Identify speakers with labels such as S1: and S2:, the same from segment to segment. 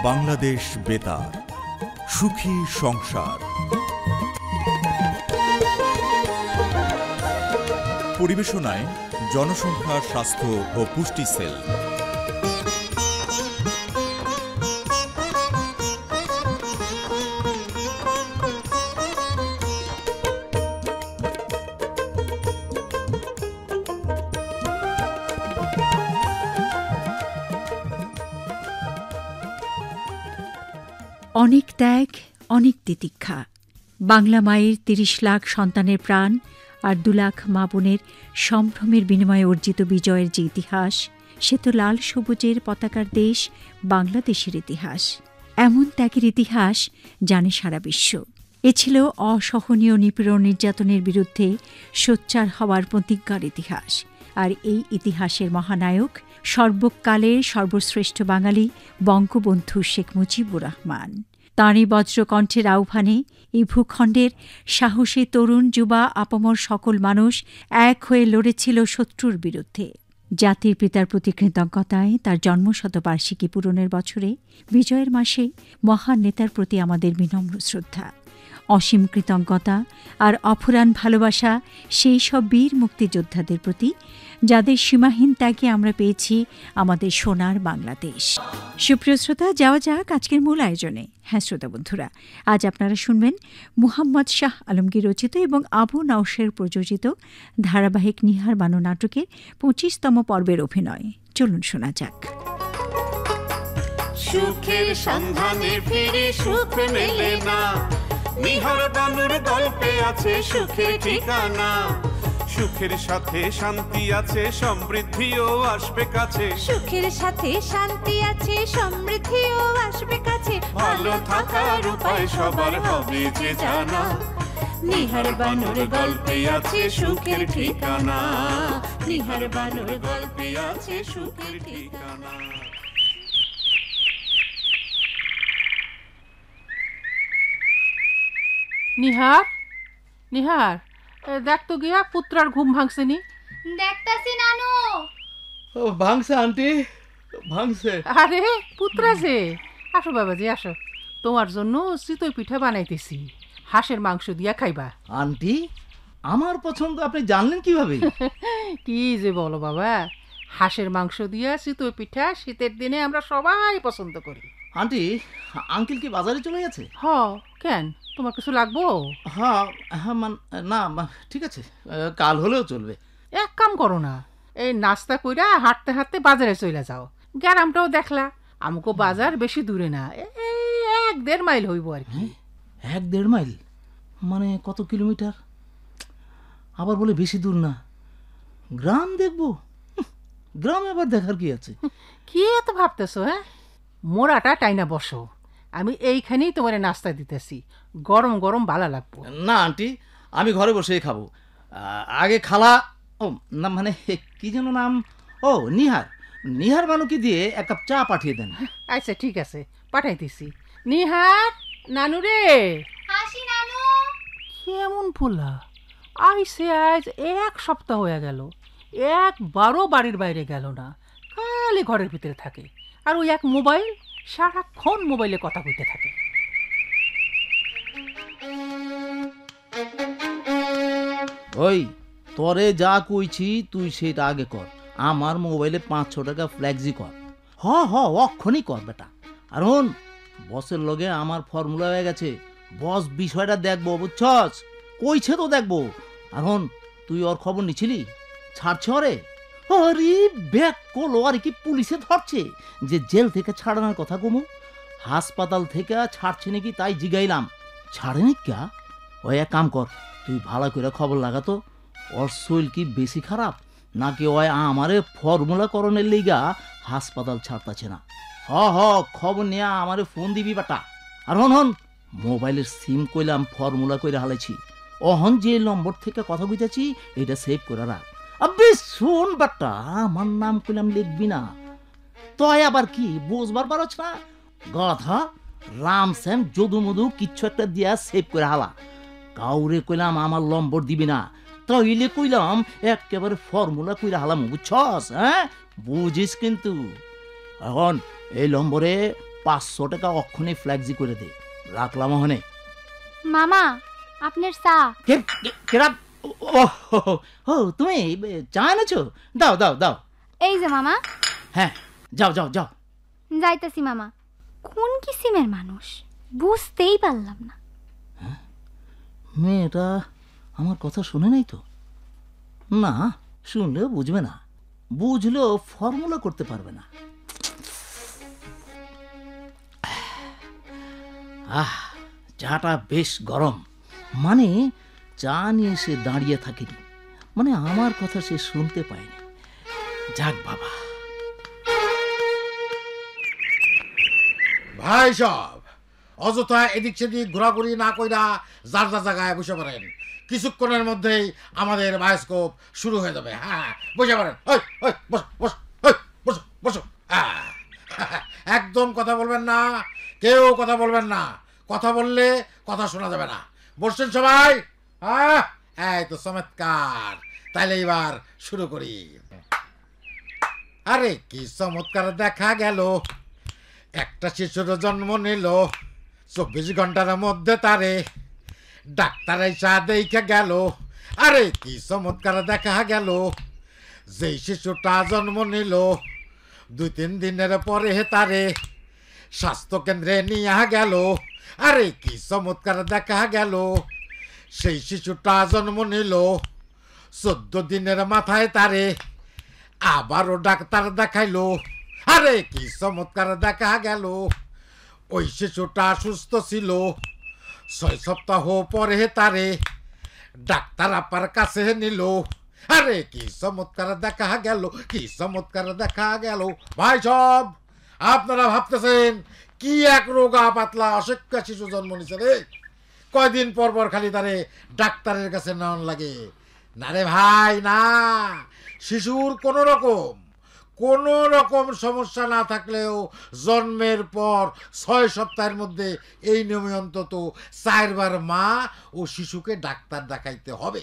S1: বাংলাদেশ বেতার, সুখী সংসার। পরিবেশনায় জনসংখ্যা, স্বাস্থ্য ও পুষ্টি সেল।
S2: অনেক ত্যাগ, অনেক তিতিক্ষা। বাংলা মায়ের ৩০ লাখ সন্তানের প্রাণ আর ২ লাখ মা বোনের সম্ভ্রমের বিনিময়ে অর্জিত বিজয়ের যে ইতিহাস, সে তো লাল সবুজের পতাকার দেশ বাংলাদেশের ইতিহাস। এমন ত্যাগের ইতিহাস জানে সারা বিশ্ব। এ ছিল অসহনীয় নিপীড়ন নির্যাতনের বিরুদ্ধে সোচ্চার হওয়ার প্রতিজ্ঞার ইতিহাস। আর এই ইতিহাসের মহানায়ক সর্বকালের সর্বশ্রেষ্ঠ বাঙালি বঙ্গবন্ধু শেখ মুজিবুর রহমান। তাঁরই বজ্রকণ্ঠের আহ্বানে এই ভূখণ্ডের সাহসী তরুণ, যুবা, আপামর সকল মানুষ এক হয়ে লড়েছিল শত্রুর বিরুদ্ধে। জাতির পিতার প্রতি কৃতজ্ঞতায় তার জন্মশতবার্ষিকী পূরণের বছরে, বিজয়ের মাসে মহান নেতার প্রতি আমাদের বিনম্র শ্রদ্ধা, অসীম কৃতজ্ঞতা আর অফুরান ভালোবাসা সেই সব বীর মুক্তিযোদ্ধাদের প্রতি, যাদের সীমাহীন ত্যাগে আমরা পেয়েছি আমাদের সোনার বাংলাদেশ। সুপ্রিয় শ্রোতা, যাওয়া যাক আজকের মূল আয়োজনে। হ্যাঁ শ্রোতা বন্ধুরা, আজ আপনারা শুনবেন মুহাম্মদ শাহ আলমগীর রচিত এবং আবু নওশের প্রযোজিত ধারাবাহিক নিহার বানু নাটকের ২৫তম পর্বের অভিনয়। চলুন শোনা যাক।
S3: সুখের সন্ধানে ফিরে সুখ মেলে না, নিহার বানুর গল্পে আছে সুখের ঠিকানা। সুখের সাথে শান্তি আছে, সমৃদ্ধিও আসবে কাছে।
S4: সুখের সাথে শান্তি আছে, সমৃদ্ধিও আসবে কাছে।
S3: ভালো থাকার উপায় সবার হবে যে জানা, নিহার বানুর গল্পে আছে সুখের ঠিকানা। নিহার বানুর গল্পে আছে সুখের ঠিকানা।
S5: নিহার, নিহার, দেখ তো গিয়া পুত্রার ঘুম ভাঙছে নি।
S4: দেখতাছি নানু।
S6: ও ভাঙছে আন্টি, ভাঙছে।
S5: আরে পুত্রা যে, আসো বাবাজি আসো, তোমার জন্য চিতই পিঠা বানাইতেছি, হাঁসের মাংস দিয়া খাইবা।
S6: আন্টি, আমার পছন্দ আপনি জানলেন কিভাবে?
S5: কি যে বলো বাবা, হাঁসের মাংস দিয়া চিতই পিঠা শীতের দিনে আমরা সবাই পছন্দ করি।
S6: আন্টি, আঙ্কেল কি বাজারে চলে গেছে?
S5: হ, কেন তোমার কিছু লাগবো?
S6: হ্যাঁ হ্যাঁ, না ঠিক আছে, কাল হলেও চলবে।
S5: এক কাম করো না, এই নাস্তা কইরা হাঁটতে হাঁটতে বাজারে চলে যাও। গ্রামটাও দেখলা, আমাকে বাজার বেশি দূরে না, এই ১-১.৫ মাইল হইব আর কি।
S6: ১-১.৫ মাইল মানে কত কিলোমিটার? আবার বলে বেশি দূর না, গ্রাম দেখবো? গ্রামে আবার দেখার কি আছে?
S5: কি এত ভাবতেছো? হ্যাঁ, মোড়াটা টাইনা বসো, আমি এইখানেই তোমার নাস্তা দিতেছি, গরম গরম ভালো লাগবো।
S6: না আন্টি, আমি ঘরে বসেই খাবো। আগে খালা, ও না মানে কি যেন নাম, ও নিহার, নিহার বানুকে দিয়ে ১ কাপ চা পাঠিয়ে দেন।
S5: আচ্ছা ঠিক আছে, পাঠাইতেছি। নিহার, নানু রে।
S4: আসি নানু।
S5: কেমন পোলা আইসে, আজ ১ সপ্তাহ হয়ে গেল, একবারও বাড়ির বাইরে গেল না, খালি ঘরের ভিতরে থাকে। আর ওই এক মোবাইল, সারাক্ষণ মোবাইলে কথা কইতে থাকে।
S6: ওই তরে যা কইছি তুই সেটা আগে কর, আমার মোবাইলে ৫০০ টাকা ফ্ল্যাক্সি কর। হ অক্ষণই কর বেটা। আর হন, বসের লগে আমার ফর্মুলা হয়ে গেছে, বস বিষয়টা দেখবো, বুঝছস? কইছে তো দেখবো। আর হন, তুই ওর খবর নিছিলি? ছাড়ছে ওরে? আরে ব্যাক করলো, আর কি পুলিশে ধরছে যে জেল থেকে ছাড়ানোর কথা কমু? হাসপাতাল থেকে ছাড়ছে নাকি তাই জিগাইলাম, ছাড়ে নাকি কা? ওই এক কাম কর, তুই ভালো করে খবর লাগাতো, ওর শরীর কি বেশি খারাপ নাকি ওই আমারে ফর্মুলা করণের লিগা হাসপাতাল ছাড়তাছে না? হ খবর নিয়ে আমারে ফোন দিবি বেটা। আর হন, মোবাইলের সিম কইলাম ফর্মুলা কইরা হালাইছি, অহন যে নম্বর থেকে কথা কইতাছি এটা সেভ করে রাখ। আবে শোন বেটা, আমার নাম কইলাম লিখবি না, তয় আবার কি বুঝবার পারছ না? গাধা, রাম শ্যাম যদু মধু কিচ্ছু একটা দিয়া সেভ করে হালা। কাউরে কইলাম আমার নম্বর দিবি না, তাইলে কইলাম একেবারে ফর্মুলা কইরা হালাম, বুঝছস? হ্যাঁ বুঝিস কিন্তু। এখন এই নম্বরে 500 টাকা অক্ষণে ফ্ল্যাক্সি করে দে। রাখলাম ওখানে।
S4: মামা আপনার চা।
S6: ও তুমি চা এনেছো? দাও দাও দাও।
S4: এই যে মামা।
S6: হ্যাঁ যাও যাও যাও।
S4: যাইতেছি মামা। কোন কিসিমের মানুষ বুঝতেই পারলাম না।
S6: মেয়েটা আমার কথা শুনে নাই তো? না, শুনলেও বুঝবে না, বুঝলেও ফর্মুলা করতে পারবে না। চাটা বেশ গরম, মানে চা নিয়ে সে দাঁড়িয়ে থাকেনি, মানে আমার কথা সে শুনতে পায়নি। যাক বাবা।
S7: ভাই সব অযথা এদিক সেদিক ঘোরাঘুরি না কইরা যার যার জায়গায় বসে পড়েন। কিছুক্ষণের মধ্যেই আমাদের বায়োস্কোপ শুরু হয়ে যাবে। হ্যাঁ বসে পড়েন। বসো বসো। একদম কথা বলবেন না, কেউ কথা বলবেন না। কথা বললে কথা শোনা যাবে না। বসছেন সবাই? হ্যাঁ, এই তো চমৎকার। তাইলে এবার শুরু করি। আরে কি চমৎকার দেখা গেল। একটা শিশুর জন্ম নিল, 24 ঘন্টার মধ্যে তারে ডাক্তার এসে দেখে গেল। আরে কি চমৎকার দেখা গেল। যেই শিশুটা জন্ম নিল 2-3 দিনের পরে তারে স্বাস্থ্য কেন্দ্রে নিয়ে গেল। আরে কি চমৎকার দেখা গেল। সেই শিশুটা জন্ম নিল 14 দিনের মাথায় তারে আবারও ডাক্তার দেখাইলো। আরে কি চমৎকার দেখা গেল। ওই শিশুটা সুস্থ ছিল, 6 সপ্তাহ পরে তারে ডাক্তার আপার কাছে নিল। আরে কি চমৎকার দেখা গেল, কি চমৎকার দেখা গেল। ভাই সব আপনারা ভাবতেছেন কি এক রোগা পাতলা অশিক্ষা শিশু জন্ম নিছে রে, কয়দিন পর পর খালি তারে ডাক্তারের কাছে নেওয়ান লাগে। না রে ভাই না, শিশুর কোনো রকম সমস্যা না থাকলেও জন্মের পর 6 সপ্তাহের মধ্যে এই নিয়মে অন্তত 4 বার মা ও শিশুকে ডাক্তার দেখাইতে হবে।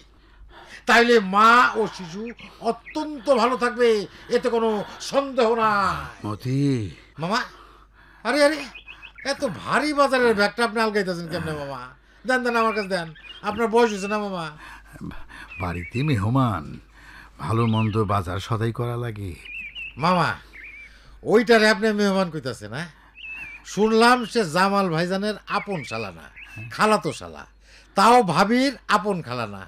S7: তাইলে মা ও শিশু অত্যন্ত ভালো থাকবে, এতে কোনো সন্দেহ নাই।
S8: মতি
S7: মামা, আরে আরে এত ভারী বাজারের ব্যাগটা আপনি আলগাইতেছেন কেমনে মামা? দেন দেন আমার কাছে দেন, আপনার বয়স হয়েছে না মামা?
S8: বাড়িতে মেহমান, ভালো মন্দ বাজার সদাই করা লাগে।
S7: মামা ওইটারে আপনি মেহমান কইতাছে না? শুনলাম সে জামাল ভাইজানের আপন শালা না, খালাতো শালা, তাও ভাবির আপন খালা না।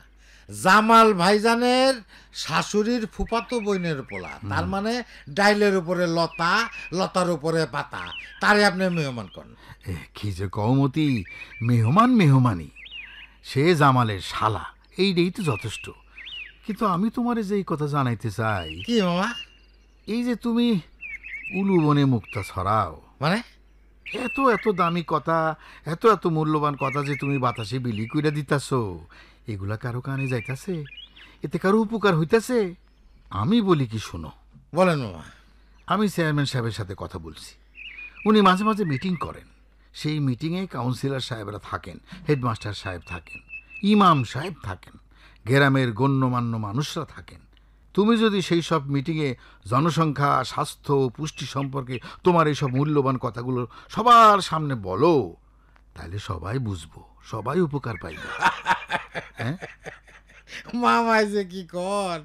S7: জামাল ভাইজানের শাশুড়ির ফুফাতো বইনের পোলা, তার মানে ডাইলের উপরে লতা, লতার উপরে পাতা, তারে আপনি মেহমান করেন।
S8: কি যে কৌমতি, মেহমান মেহমানি, সে জামালের শালা, এইটাই তো যথেষ্ট। কিন্তু আমি তোমারে যে এই কথা জানাইতে চাই।
S7: কি মামা?
S8: এই যে তুমি উলু বনে মুক্তা ছড়াও,
S7: মানে
S8: এত এত দামি কথা, এত এত মূল্যবান কথা যে তুমি বাতাসে বিলি কইরা দিতাছ, এগুলা কারো কানে যাইতাছে? এতে কারো উপকার হইতাছে? আমি বলি কি শোনো।
S7: বলেন মামা।
S8: আমি চেয়ারম্যান সাহেবের সাথে কথা বলছি, উনি মাঝে মাঝে মিটিং করেন। সেই মিটিংয়ে কাউন্সিলর সাহেবরা থাকেন, হেডমাস্টার সাহেব থাকেন, ইমাম সাহেব থাকেন, গ্রামের গণ্যমান্য মানুষরা থাকেন। তুমি যদি সেই সব মিটিংয়ে জনসংখ্যা, স্বাস্থ্য, পুষ্টি সম্পর্কে তোমার এইসব মূল্যবান কথাগুলো সবার সামনে বলো, তাহলে সবাই বুঝবো, সবাই উপকার পাইবে। হ্যাঁ
S7: মামাই যে কি কর,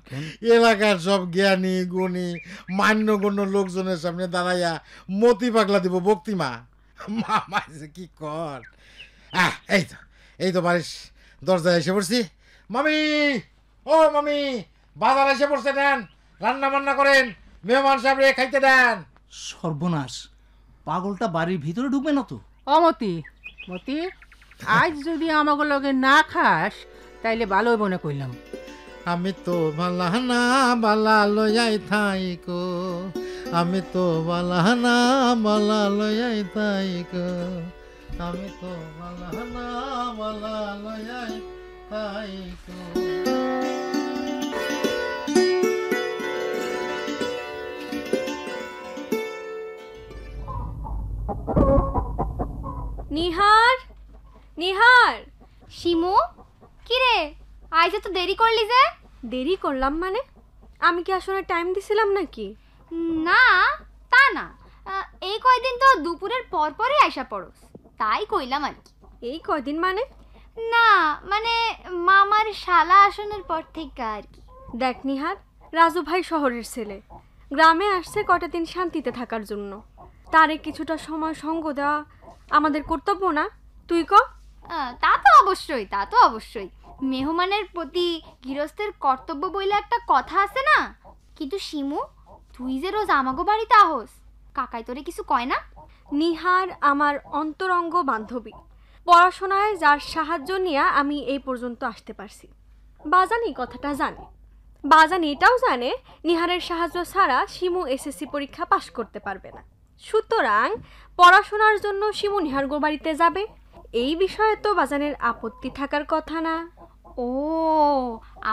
S7: এলাকার সব জ্ঞানী গুণী মান্যগণ্য লোকজনের সামনে দাঁড়াইয়া মতি পাগলা দিব বক্তিমা। মামাই যে কি কর। এই তো বাড়ির দরজায় এসে পড়ছি। মামি, ও মামি, বাজার এসে পড়ছে, দেন রান্না বান্না করেন, মেহমান সাহেব রে খাইতে দেন।
S6: সর্বনাশ, পাগলটা বাড়ির ভিতরে ঢুকবে না তো?
S5: অমতি, মতি, আজ যদি আমাকে লগে না খাস তাইলে ভালোই মনে করলাম।
S7: আমি তো বালা না বালা লয়াই থাইকো, আমি তো বালা না বালা লয়াই থাইকো, আমি তো বালা না বালা লয়াই থাইকো।
S4: নিহার, নিহার। শিমু, কি রে আজ তো দেরি করলি যে?
S9: দেরি করলাম মানে? আমি কি আসলে টাইম দিছিলাম নাকি?
S4: না তা না, এই কয়দিন তো দুপুরের পর পরে আইসা পড়স, তাই কইলাম আর কি।
S9: এই কয়দিন মানে?
S4: না মানে মামার শালা আসনের পর থেকে আর কি।
S9: দেখ নিহার, রাজু ভাই শহরের ছেলে, গ্রামে আসছে কটা দিন শান্তিতে থাকার জন্য। তারে কিছুটা সময় সঙ্গ দেওয়া আমাদের কর্তব্য না? তুই ক।
S4: তা তো অবশ্যই, তা তো অবশ্যই। মেহমানের প্রতি গৃহস্থের কর্তব্য বইলে একটা কথা আছে না? কিন্তু শিমু, তুই যে রোজ আমাগো বাড়িতে আহস, কাকাই তোরে কিছু কয় না?
S9: নিহার আমার অন্তরঙ্গ বান্ধবী। পড়াশোনায় যার সাহায্য নিয়ে আমি এই পর্যন্ত আসতে পারছি। বাজান এই কথাটা জানে। বাজান এটাও জানে নিহারের সাহায্য ছাড়া শিমু এসএসসি পরীক্ষা পাশ করতে পারবে না। সুতরাং পড়াশোনার জন্য শিমু নিহারগো বাড়িতে যাবে, এই বিষয়ে তো বাজানের আপত্তি থাকার কথা না।
S4: ও,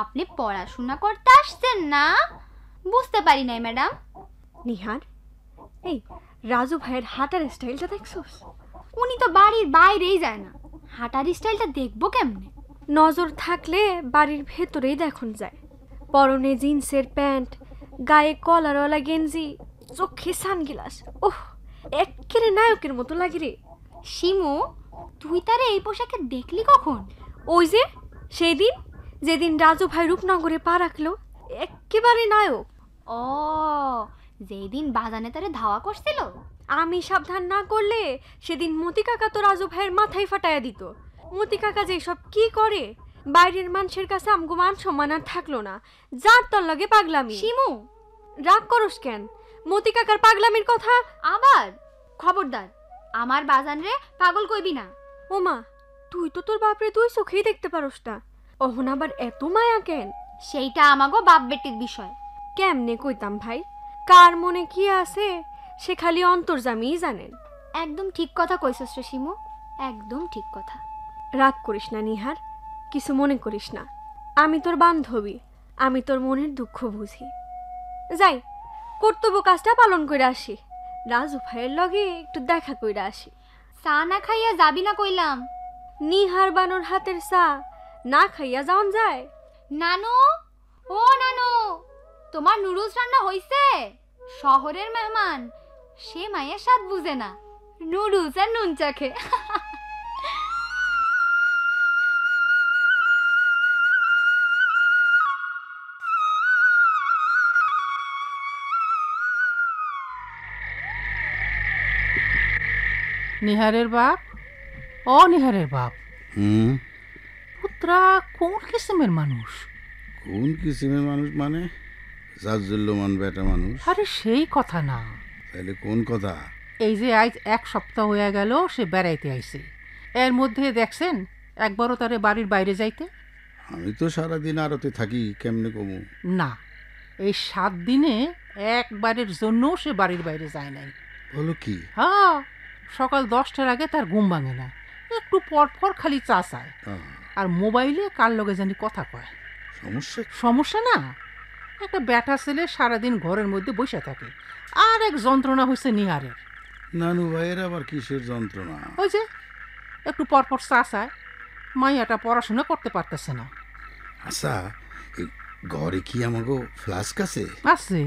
S4: আপনি পড়াশোনা করতে আসছেন না? বুঝতে পারি নাই ম্যাডাম।
S9: নিহার, এই রাজু ভাইয়ের হাঁটার স্টাইলটা দেখছোস?
S4: উনি তো বাড়ির বাইরেই যায় না, হাঁটার স্টাইলটা দেখবো কেমনে?
S9: নজর থাকলে বাড়ির ভেতরেই দেখুন যায়। পরনে জিন্সের প্যান্ট, গায়ে কলারওয়ালা গেঞ্জি, চোখে সানগ্লাস, ওহ এক্কেরে নায়কের মতো লাগে রে।
S4: শিমু, তুই তারে এই পোশাকে দেখলি কখন?
S9: ওই যে সেদিন, যেদিন রাজু ভাই রূপনগরে পা রাখলো, একেবারে নায়ক।
S4: ও, যেই দিন বাজানে তারে ধাওয়া করছিল?
S9: আমি সাবধান না করলে সেদিন মতি কাকা তো রাজু ভাইয়ের মাথায় ফাটাইয়া দিত। মতি কাকা যে সব কি করে, বাইরের মানুষের কাছে আমগো মান সম্মান আর থাকলো না, যার তোর লাগে পাগলামি।
S4: শিমু,
S9: রাগ করস কেন? মতি কাকার পাগলামির কথা
S4: আবার খবরদার, আমার বাজান রে পাগল কইবি না।
S9: ওমা, তুই তো তোর বাপরে তুই চোখেই দেখতে পারস না, অহন আবার এত মায়া কেন?
S4: সেইটা আমাগো বাপ বেটির বিষয়।
S9: কেমনে কইতাম ভাই, কার মনে কি আছে সে খালি অন্তর্যামীই জানেন।
S4: একদম ঠিক কথা কইছস রে শিমু, একদম ঠিক কথা।
S9: রাগ করিস না নিহার, কিছু মনে করিস না। আমি তোর বান্ধবী, আমি তোর মনের দুঃখ বুঝি। যাই, কর্তব্য কাজটা পালন করে আসি, রাজু ভাইয়ের লগে একটু দেখা কইরা আসি।
S4: চা না খাইয়া যাবি না কইলাম?
S9: নিহার বানুর হাতের চা না খাইয়া যাওন যায়?
S4: নানু, ও নানু, তোমার নুডলস রান্না হইছে? শহরের মেহমান, সে মায়ের স্বাদ বুঝে না, নুডলস আর নুন চাখে।
S5: নিহারের বাপ, ও নিহারের বাপ, পুত্রা কোন কিসিমের মানুষ?
S8: কোন কিসিমের মানুষ মানে? জাজ্জুল্যমান বেটা মানুষ।
S5: আরে সেই কথা না।
S8: তাহলে কোন কথা?
S5: এই যে আজ এক সপ্তাহ হয়ে গেল সে বেড়াইতে আইছে, এর মধ্যে দেখছেন একবারও তারে বাড়ির বাইরে যাইতে?
S8: আমি তো সারাদিন আড়তে থাকি, কেমনে কমু?
S5: না, এই 7 দিনে একবারের জন্যও সে বাড়ির বাইরে যায় নাই।
S8: বলো কি?
S5: হ্যাঁ, সকাল 10টার আগে তার ঘুম ভাঙে না, একটু পর পর খালি চা চায়, আর মোবাইলে কার লগে জানি কথা কয়।
S8: সমস্যা?
S5: সমস্যা না, একটা ব্যাটা ছেলে সারাদিন ঘরের মধ্যে বসে থাকে। আর এক যন্ত্রণা হয়েছে নিহারের।
S8: নানু ভাইয়ের আবার কিসের যন্ত্রণা?
S5: ওই যে একটু পর পর চা চায়, মাইয়াটা পড়াশোনা করতে পারতেছে না।
S8: আচ্ছা, এই ঘরে কি আমাগো ফ্লাস্ক আছে?
S5: আছে।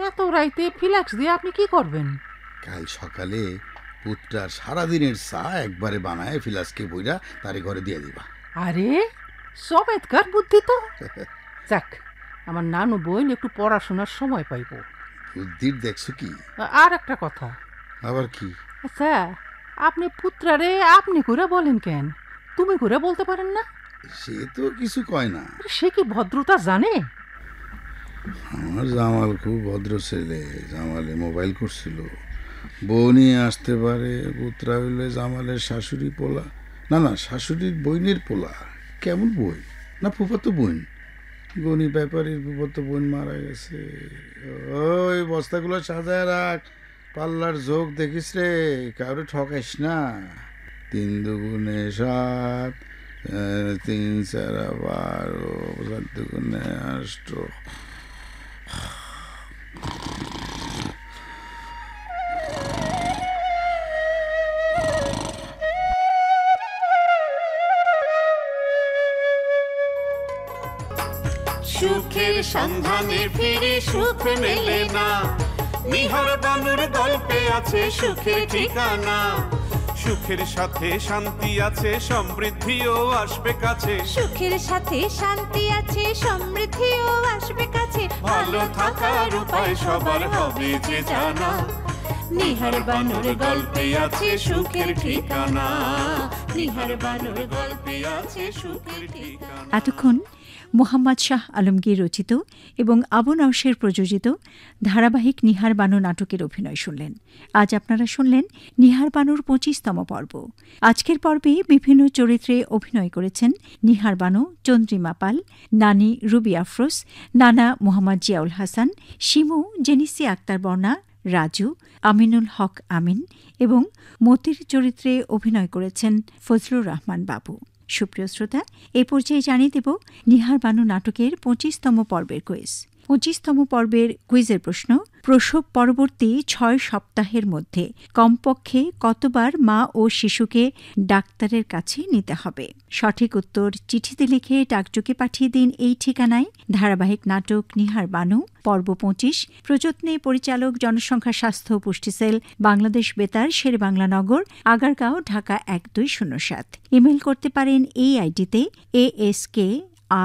S5: এত রাইতে ফ্লাক্স দিয়ে আপনি কি করবেন?
S8: কাল সকালে পুত্রার সারাদিনের চা একবারে বানায় ফ্লাস্কে বইরা তারে ঘরে দিয়ে দিবা।
S5: আরে চমৎকার বুদ্ধি তো। যাক, আমার নানু বোন একটু পড়াশোনার সময় পাইব।
S8: বুদ্ধির দেখছো কি?
S5: আর একটা কথা।
S8: আবার কি?
S5: আচ্ছা, আপনি পুত্রারে আপনি করে বলেন কেন? তুমি করে বলতে পারেন না?
S8: সে তো কিছু কয় না।
S5: সে কি ভদ্রতা জানে?
S8: আমার জামাল খুব ভদ্র ছেলে। জামালে মোবাইল করছিল, বউ নিয়ে আসতে পারে। পুত্রা হইলে জামালের শাশুড়ি পোলা, না না শাশুড়ির বইনের পোলা। কেমন বই? না ফুফাতো বোন, গনি ব্যাপারীর ফুফাতো বোন মারা গেছে। ওই বস্তাগুলো সাজায় রাখ, পাল্লার ঝোঁক দেখিস রে, কাউরে ঠকাইস না। 3 দুগুণে 7, 3 4 12, 7 দুগুণে 8।
S3: সুখের সন্ধানে ফিরে সুখ মেলে না, নিহার বানুর গল্পে আছে সুখের ঠিকানা। সুখের সাথে শান্তি আছে, সমৃদ্ধিও আসবে কাছে।
S10: সুখের সাথে শান্তি আছে, সমৃদ্ধিও আসবে কাছে।
S3: ভালো থাকার উপায় সবার হবে যে জানা। নিহার বানুর গল্পে আছে সুখের ঠিকানা। নিহার বানুর গল্পে আছে সুখের ঠিকানা।
S2: এতক্ষণ মোহাম্মদ শাহ আলমগীর রচিত এবং আবু নওশের প্রযোজিত ধারাবাহিক নিহার বানু নাটকের অভিনয় শুনলেন। আজ আপনারা শুনলেন নিহার বানুর 25তম পর্ব। আজকের পর্বে বিভিন্ন চরিত্রে অভিনয় করেছেন নিহার বানু, চন্দ্রিমা পাল, নানি রুবি আফরোজ, নানা মোহাম্মদ জিয়াউল হাসান, শিমু, জেনিসি আক্তার বর্ণা, রাজু, আমিনুল হক আমিন এবং মতির চরিত্রে অভিনয় করেছেন ফজলুর রহমান বাবু। সুপ্রিয় শ্রোতা, এ পর্যায়ে জানিয়ে দেব নিহার বানু নাটকের 25তম পর্বের কুইজ। 25তম পর্বের কুইজের প্রশ্ন: প্রসব পরবর্তী 6 সপ্তাহের মধ্যে কমপক্ষে কতবার মা ও শিশুকে ডাক্তারের কাছে নিতে হবে? সঠিক উত্তর চিঠিতে লিখে ডাকযোগে পাঠিয়ে দিন এই ঠিকানায়। ধারাবাহিক নাটক নিহার বানু, পর্ব 25, প্রযত্নে পরিচালক, জনসংখ্যা স্বাস্থ্য ও পুষ্টি সেল, বাংলাদেশ বেতার, শেরেবাংলা নগর, আগারগাঁও, ঢাকা 1207। ইমেল করতে পারেন এই আইডিতে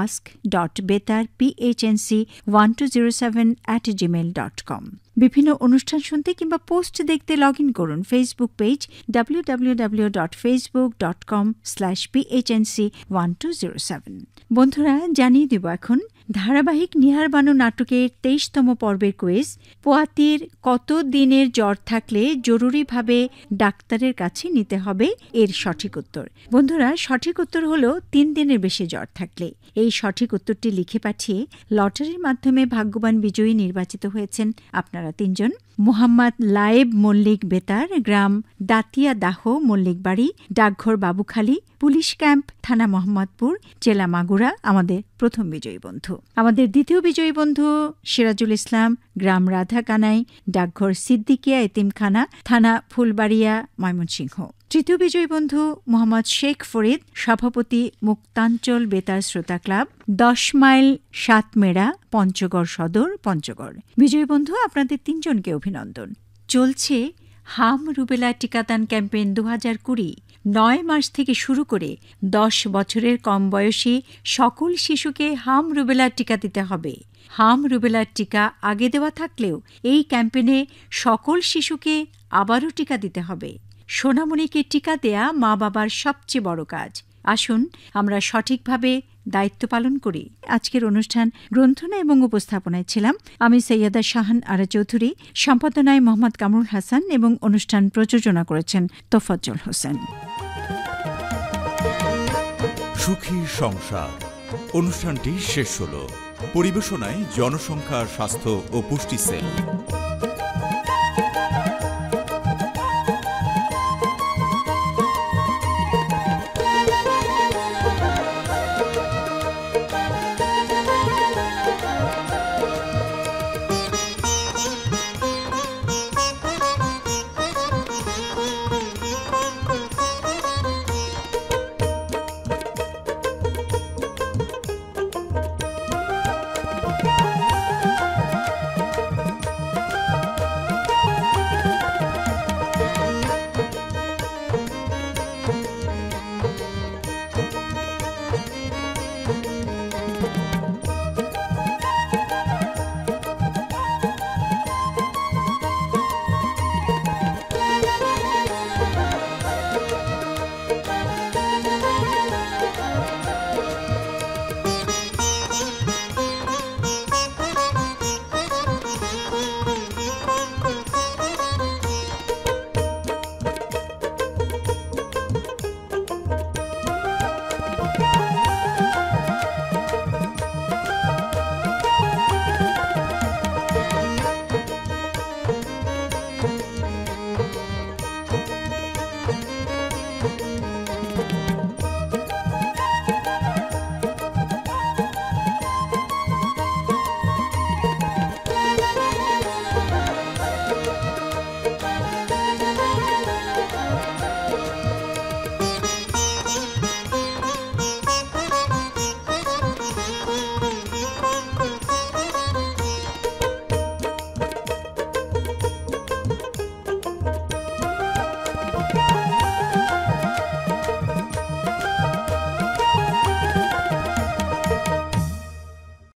S2: ask.betarphnc1207@gmail.com। বিভিন্ন অনুষ্ঠান শুনতে কিংবা পোস্ট দেখতে লগ ইন করুন ফেসবুক পেজ www.facebook.com/phnc1207। বন্ধুরা, জানিয়ে দেব এখন ধারাবাহিক নিহার বানু নাটকের 23তম পর্বের কুইজ। পোয়াতির কত দিনের জ্বর থাকলে জরুরিভাবে ডাক্তারের কাছে নিতে হবে এর সঠিক উত্তর। বন্ধুরা, সঠিক উত্তর হল 3 দিনের বেশি জ্বর থাকলে। এই সঠিক উত্তরটি লিখে পাঠিয়ে লটারির মাধ্যমে ভাগ্যবান বিজয়ী নির্বাচিত হয়েছেন আপনারা 3 জন। মোহাম্মদ লায়েব মল্লিক, বেতার, গ্রাম দাতিয়া দাহ, মল্লিক বাড়ি, ডাকঘর বাবুখালী, পুলিশ ক্যাম্প, থানা মোহাম্মদপুর, জেলা মাগুরা আমাদের প্রথম বিজয়ী বন্ধু। আমাদের দ্বিতীয় বিজয়ী বন্ধু সিরাজুল ইসলাম, গ্রাম রাধাকানাই, ডাকঘর সিদ্দিকিয়া এতিমখানা, থানা ফুলবাড়িয়া, ময়মনসিংহ। তৃতীয় বিজয়ী বন্ধু মোহাম্মদ শেখ ফরিদ, সভাপতি মুক্তাঞ্চল বেতার শ্রোতা ক্লাব, 10 মাইল 7 মেড়া, পঞ্চগড় সদর, পঞ্চগড়। বিজয়ী বন্ধু, আপনাদের 3 জনকে অভিনন্দন। চলছে হাম রুবেলা টিকাদান ক্যাম্পেইন 2020। 9 মাস থেকে শুরু করে 10 বছরের কম বয়সী সকল শিশুকে হাম রুবেলা টিকা দিতে হবে। হাম রুবেলার টিকা আগে দেওয়া থাকলেও এই ক্যাম্পেইনে সকল শিশুকে আবারও টিকা দিতে হবে। সোনামণিকে টিকা দেয়া মা বাবার সবচেয়ে বড় কাজ। আসুন আমরা সঠিকভাবে দায়িত্ব পালন করি। আজকের অনুষ্ঠান গ্রন্থনা এবং উপস্থাপনায় ছিলাম আমি সৈয়দা শাহান আরা চৌধুরী, সম্পাদনায় মোহাম্মদ কামরুল হাসান এবং অনুষ্ঠান প্রযোজনা করেছেন তোফাজ্জল হোসেন।
S1: সুখী সংসার অনুষ্ঠানটি শেষ হল। পরিবেশনায় জনসংখ্যা স্বাস্থ্য ও পুষ্টি সেল।